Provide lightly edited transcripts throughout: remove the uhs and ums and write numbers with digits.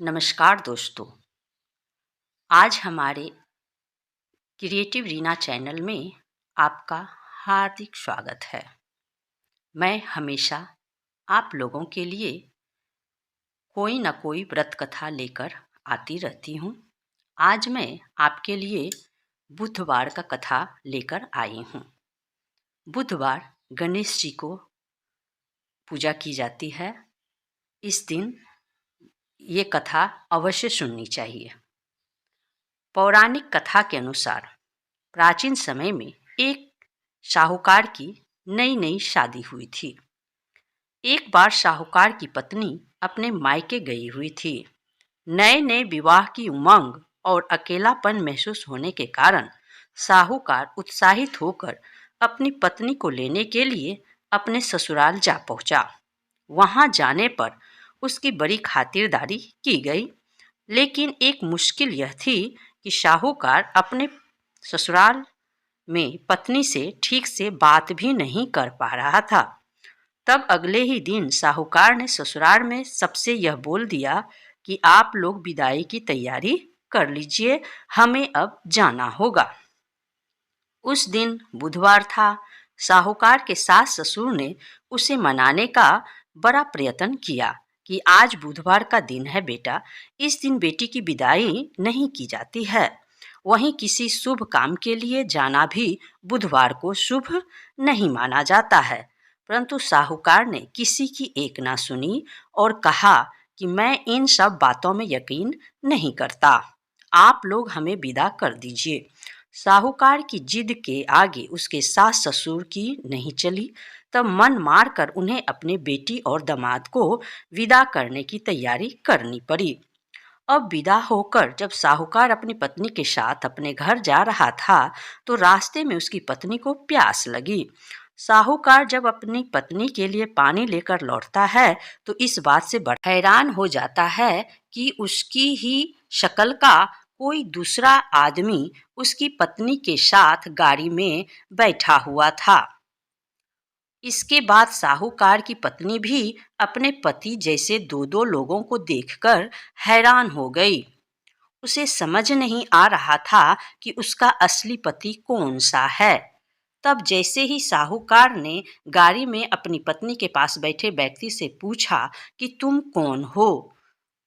नमस्कार दोस्तों। आज हमारे क्रिएटिव रीना चैनल में आपका हार्दिक स्वागत है। मैं हमेशा आप लोगों के लिए कोई न कोई व्रत कथा लेकर आती रहती हूँ। आज मैं आपके लिए बुधवार का कथा लेकर आई हूँ। बुधवार गणेश जी को पूजा की जाती है। इस दिन ये कथा अवश्य सुननी चाहिए। पौराणिक कथा के अनुसार प्राचीन समय में एक साहूकार की नई नई शादी हुई थी। एक बार साहूकार की पत्नी अपने मायके गई हुई थी। नए नए विवाह की उमंग और अकेलापन महसूस होने के कारण साहूकार उत्साहित होकर अपनी पत्नी को लेने के लिए अपने ससुराल जा पहुंचा। वहां जाने पर उसकी बड़ी खातिरदारी की गई, लेकिन एक मुश्किल यह थी कि साहूकार अपने ससुराल में पत्नी से ठीक से बात भी नहीं कर पा रहा था। तब अगले ही दिन साहूकार ने ससुराल में सबसे यह बोल दिया कि आप लोग विदाई की तैयारी कर लीजिए, हमें अब जाना होगा। उस दिन बुधवार था। साहूकार के सास ससुर ने उसे मनाने का बड़ा प्रयत्न किया कि आज बुधवार का दिन है बेटा, इस दिन बेटी की विदाई नहीं की जाती है। वहीं किसी शुभ काम के लिए जाना भी बुधवार को शुभ नहीं माना जाता है। परंतु साहूकार ने किसी की एक ना सुनी और कहा कि मैं इन सब बातों में यकीन नहीं करता, आप लोग हमें विदा कर दीजिए। साहूकार की जिद के आगे उसके सास ससुर की नहीं चली। तब मन मार कर उन्हें अपने बेटी और दामाद को विदा करने की तैयारी करनी पड़ी। अब विदा होकर जब साहूकार अपनी पत्नी के साथ अपने घर जा रहा था तो रास्ते में उसकी पत्नी को प्यास लगी। साहूकार जब अपनी पत्नी के लिए पानी लेकर लौटता है तो इस बात से बड़ा हैरान हो जाता है कि उसकी ही शक्ल का कोई दूसरा आदमी उसकी पत्नी के साथ गाड़ी में बैठा हुआ था। इसके बाद साहूकार की पत्नी भी अपने पति जैसे दो दो लोगों को देखकर हैरान हो गई। उसे समझ नहीं आ रहा था कि उसका असली पति कौन सा है। तब जैसे ही साहूकार ने गाड़ी में अपनी पत्नी के पास बैठे व्यक्ति से पूछा कि तुम कौन हो,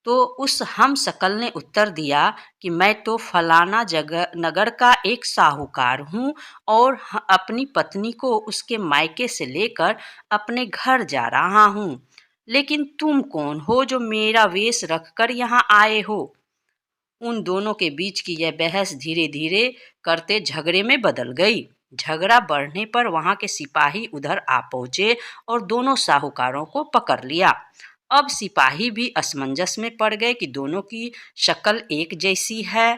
तो उस हमशक्ल ने उत्तर दिया कि मैं तो फलाना जगह नगर का एक साहूकार हूँ और अपनी पत्नी को उसके मायके से लेकर अपने घर जा रहा हूँ। लेकिन तुम कौन हो जो मेरा वेश रखकर यहाँ आए हो? उन दोनों के बीच की यह बहस धीरे धीरे करते झगड़े में बदल गई। झगड़ा बढ़ने पर वहां के सिपाही उधर आ पहुंचे और दोनों साहूकारों को पकड़ लिया। अब सिपाही भी असमंजस में पड़ गए कि दोनों की शक्ल एक जैसी है।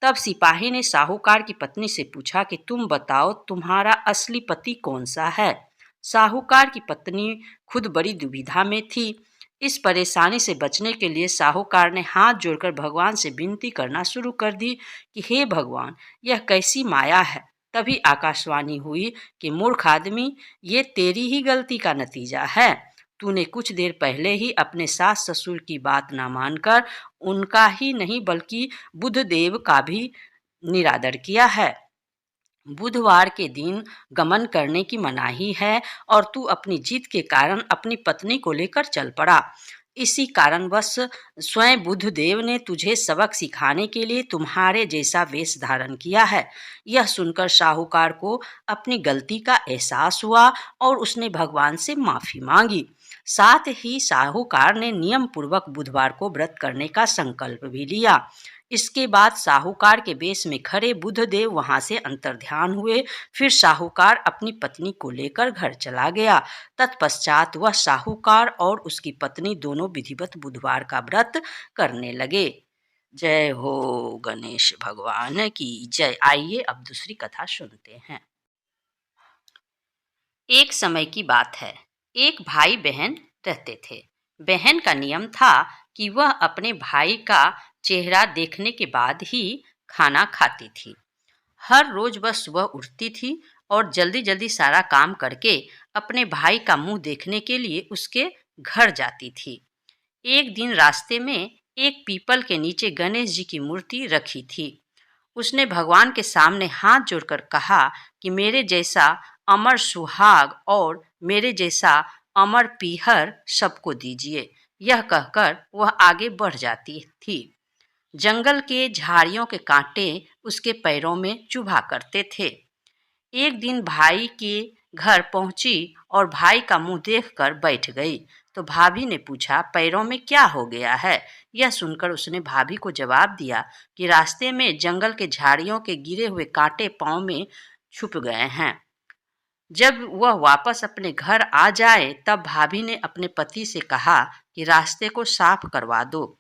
तब सिपाही ने साहूकार की पत्नी से पूछा कि तुम बताओ, तुम्हारा असली पति कौन सा है? साहूकार की पत्नी खुद बड़ी दुविधा में थी। इस परेशानी से बचने के लिए साहूकार ने हाथ जोड़कर भगवान से विनती करना शुरू कर दी कि हे भगवान, यह कैसी माया है। तभी आकाशवाणी हुई कि मूर्ख आदमी, ये तेरी ही गलती का नतीजा है। तूने कुछ देर पहले ही अपने सास ससुर की बात ना मानकर उनका ही नहीं बल्कि बुधदेव का भी निरादर किया है। बुधवार के दिन गमन करने की मनाही है और तू अपनी जिद के कारण अपनी पत्नी को लेकर चल पड़ा। इसी कारणवश स्वयं बुधदेव ने तुझे सबक सिखाने के लिए तुम्हारे जैसा वेश धारण किया है। यह सुनकर साहूकार को अपनी गलती का एहसास हुआ और उसने भगवान से माफी मांगी। साथ ही साहूकार ने नियम पूर्वक बुधवार को व्रत करने का संकल्प भी लिया। इसके बाद साहूकार के वेश में खड़े बुधदेव वहां से अंतर्ध्यान हुए। फिर साहूकार अपनी पत्नी को लेकर घर चला गया। तत्पश्चात वह साहूकार और उसकी पत्नी दोनों विधिवत बुधवार का व्रत करने लगे। जय हो गणेश भगवान की जय। आइए अब दूसरी कथा सुनते हैं। एक समय की बात है। एक भाई बहन रहते थे। बहन का नियम था कि वह अपने भाई का चेहरा देखने के बाद ही खाना खाती थी। हर रोज वह सुबह उठती थी और जल्दी जल्दी सारा काम करके अपने भाई का मुंह देखने के लिए उसके घर जाती थी। एक दिन रास्ते में एक पीपल के नीचे गणेश जी की मूर्ति रखी थी। उसने भगवान के सामने हाथ जोड़कर कहा कि मेरे जैसा अमर सुहाग और मेरे जैसा अमर पीहर सबको दीजिए। यह कहकर वह आगे बढ़ जाती थी। जंगल के झाड़ियों के कांटे उसके पैरों में चुभा करते थे। एक दिन भाई के घर पहुंची और भाई का मुंह देखकर बैठ गई। तो भाभी ने पूछा, पैरों में क्या हो गया है? यह सुनकर उसने भाभी को जवाब दिया कि रास्ते में जंगल के झाड़ियों के गिरे हुए कांटे पांव में छुप गए हैं। जब वह वापस अपने घर आ जाए तब भाभी ने अपने पति से कहा कि रास्ते को साफ करवा दो,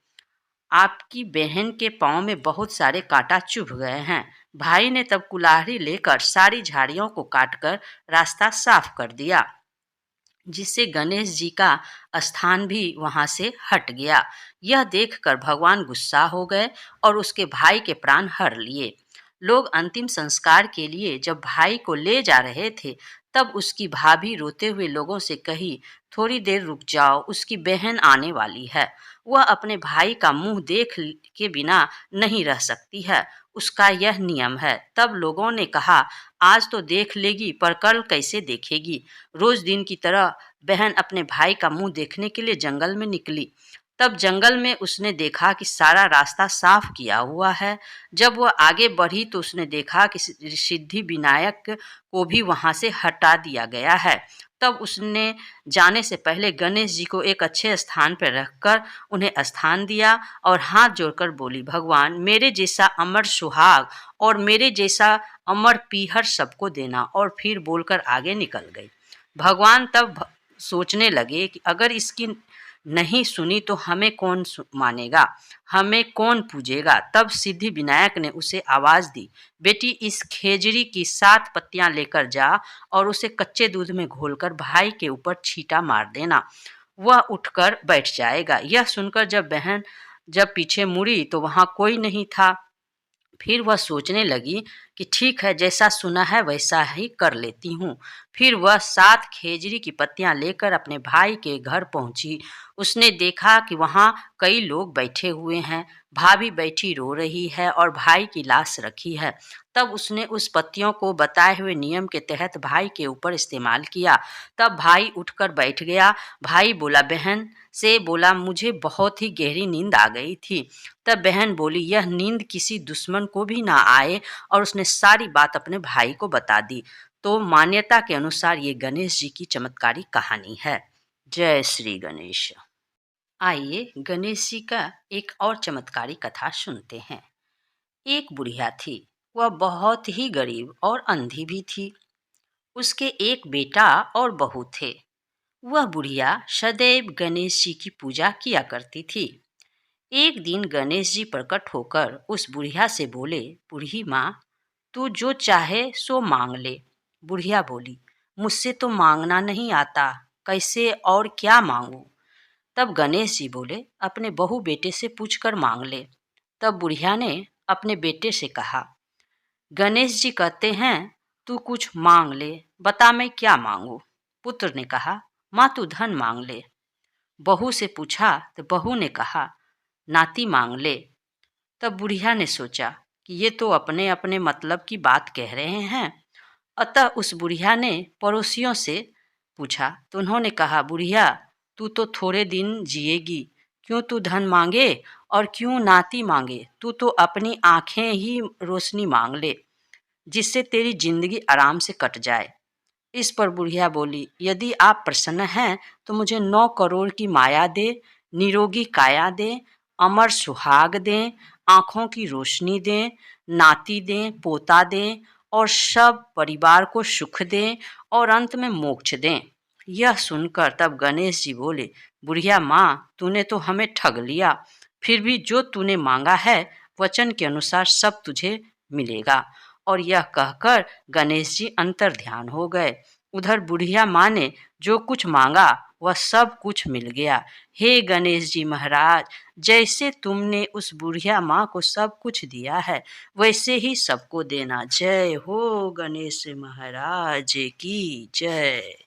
आपकी बहन के पांव में बहुत सारे कांटा चुभ गए हैं। भाई ने तब कुल्हाड़ी लेकर सारी झाड़ियों को काटकर रास्ता साफ कर दिया, जिससे गणेश जी का स्थान भी वहां से हट गया। यह देखकर भगवान गुस्सा हो गए और उसके भाई के प्राण हर लिए। लोग अंतिम संस्कार के लिए जब भाई को ले जा रहे थे तब उसकी भाभी रोते हुए लोगों से कही, थोड़ी देर रुक जाओ, उसकी बहन आने वाली है। वह अपने भाई का मुंह देख के बिना नहीं रह सकती है, उसका यह नियम है। तब लोगों ने कहा, आज तो देख लेगी पर कल कैसे देखेगी। रोज दिन की तरह बहन अपने भाई का मुंह देखने के लिए जंगल में निकली। तब जंगल में उसने देखा कि सारा रास्ता साफ किया हुआ है। जब वह आगे बढ़ी तो उसने देखा कि सिद्धि विनायक को भी वहां से हटा दिया गया है। तब उसने जाने से पहले गणेश जी को एक अच्छे स्थान पर रखकर उन्हें स्थान दिया और हाथ जोड़कर बोली, भगवान मेरे जैसा अमर सुहाग और मेरे जैसा अमर पीहर सबको देना, और फिर बोलकर आगे निकल गई। भगवान तब सोचने लगे कि अगर इसकी नहीं सुनी तो हमें कौन मानेगा, हमें कौन पूजेगा। तब सिद्धि विनायक ने उसे आवाज दी, बेटी इस खेजड़ी की 7 पत्तियां लेकर जा और उसे कच्चे दूध में घोलकर भाई के ऊपर छींटा मार देना, वह उठकर बैठ जाएगा। यह सुनकर जब पीछे मुड़ी तो वहां कोई नहीं था। फिर वह सोचने लगी कि ठीक है, जैसा सुना है वैसा ही कर लेती हूँ। फिर वह 7 खेजड़ी की पत्तियां लेकर अपने भाई के घर पहुंची। उसने देखा कि वहां कई लोग बैठे हुए हैं, भाभी बैठी रो रही है और भाई की लाश रखी है। तब उसने उस पत्तियों को बताए हुए नियम के तहत भाई के ऊपर इस्तेमाल किया। तब भाई उठकर बैठ गया। भाई बोला, बहन से बोला, मुझे बहुत ही गहरी नींद आ गई थी। तब बहन बोली, यह नींद किसी दुश्मन को भी ना आए, और उसने सारी बात अपने भाई को बता दी। तो मान्यता के अनुसार ये गणेश जी की चमत्कारी कहानी है। जय श्री गणेश। आइए गणेश जी का एक और चमत्कारी कथा सुनते हैं। एक बुढ़िया थी, वह बहुत ही गरीब और अंधी भी थी। उसके एक बेटा और बहू थे। वह बुढ़िया सदैव गणेश जी की पूजा किया करती थी। एक दिन गणेश जी प्रकट होकर उस बुढ़िया से बोले, बूढ़ी माँ, तू जो चाहे सो मांग ले। बुढ़िया बोली, मुझसे तो मांगना नहीं आता, कैसे और क्या मांगू। तब गणेश जी बोले, अपने बहू बेटे से पूछकर मांग ले। तब बुढ़िया ने अपने बेटे से कहा, गणेश जी कहते हैं तू कुछ मांग ले, बता मैं क्या मांगू। पुत्र ने कहा, माँ तू धन मांग ले। बहू से पूछा तो बहू ने कहा, नाती मांग ले। तब बुढ़िया ने सोचा कि ये तो अपने अपने मतलब की बात कह रहे हैं। अतः उस बुढ़िया ने पड़ोसियों से पूछा तो उन्होंने कहा, बुढ़िया तू तो थोड़े दिन जिएगी, क्यों तू धन मांगे और क्यों नाती मांगे, तू तो अपनी आंखें ही रोशनी मांग ले, जिससे तेरी जिंदगी आराम से कट जाए। इस पर बुढ़िया बोली, यदि आप प्रसन्न हैं तो मुझे 9 करोड़ की माया दे, निरोगी काया दे, अमर सुहाग दें, आँखों की रोशनी दें, नाती दें, पोता दें और सब परिवार को सुख दें और अंत में मोक्ष दें। यह सुनकर तब गणेश जी बोले, बुढ़िया माँ, तूने तो हमें ठग लिया, फिर भी जो तूने मांगा है वचन के अनुसार सब तुझे मिलेगा। और यह कहकर गणेश जी अंतर ध्यान हो गए। उधर बुढ़िया माँ ने जो कुछ मांगा वह सब कुछ मिल गया। हे गणेश जी महाराज, जैसे तुमने उस बुढ़िया माँ को सब कुछ दिया है वैसे ही सबको देना। जय हो गणेश महाराज की जय।